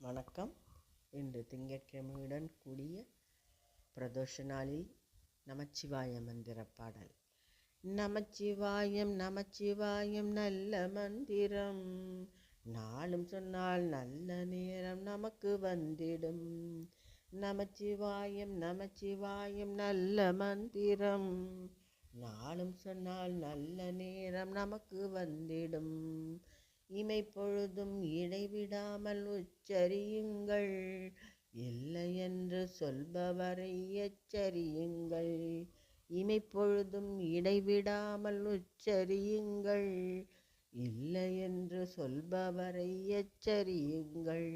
வணக்கம். இன்று திங்கட்கிழமையுடன் கூடிய பிரதோஷ நாளில் நமச்சிவாய மந்திர பாடல். நமச்சிவாயம் நமச்சிவாயம் நல்ல மந்திரம், நாளும் சொன்னால் நல்ல நேரம் நமக்கு வந்திடும். நமச்சிவாயம் நமச்சிவாயம் நல்ல மந்திரம், நாளும் சொன்னால் நல்ல நேரம் நமக்கு வந்திடும். இமைப்பொழுதும் இடைவிடாமல் உச்சரியுங்கள், இல்லை என்று சொல்பவரை எச்சரியுங்கள். இமைப்பொழுதும் இடைவிடாமல் உச்சரியுங்கள், இல்லை என்று சொல்பவரை எச்சரியுங்கள்.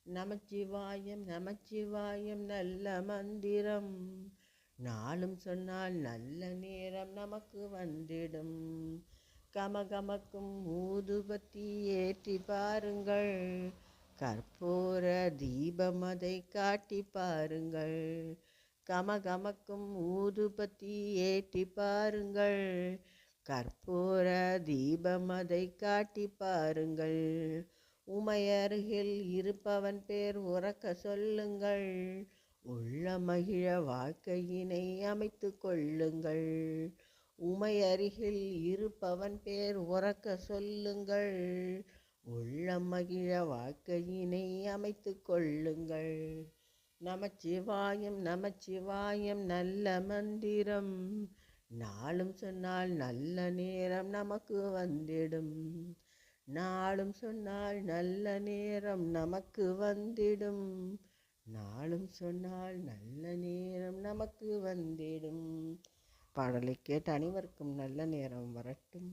நமச்சிவாயம் நமச்சிவாயம் நல்ல மந்திரம், நாளும் சொன்னால் நல்ல நேரம் நமக்கு வந்திடும். கமகமக்கும் ஊதுபத்தி ஏற்றி பாருங்கள், கற்பூர தீபம் அதை காட்டி பாருங்கள். கமகமக்கும் ஊதுபத்தி ஏற்றி பாருங்கள், கற்பூர தீபம் அதை காட்டி பாருங்கள். உமையருகில் இருப்பவன் பேர் உறக்க சொல்லுங்கள், உள்ள மகிழ வாழ்க்கையினை அமைத்து கொள்ளுங்கள். உமையருகில் இருப்பவன் பேர் உறக்க சொல்லுங்கள், உள்ளம் மகிழ வாழ்க்கையினை அமைத்து கொள்ளுங்கள். நமச்சிவாயம் நமச்சிவாயம் நல்ல மந்திரம், நாளும் சொன்னால் நல்ல நேரம் நமக்கு வந்திடும். நாளும் சொன்னால் நல்ல நேரம் நமக்கு வந்திடும். நாளும் சொன்னால் நல்ல நேரம் நமக்கு வந்திடும். பாடலை கேட்ட அனைவருக்கும் நல்ல நேரம் வரட்டும்.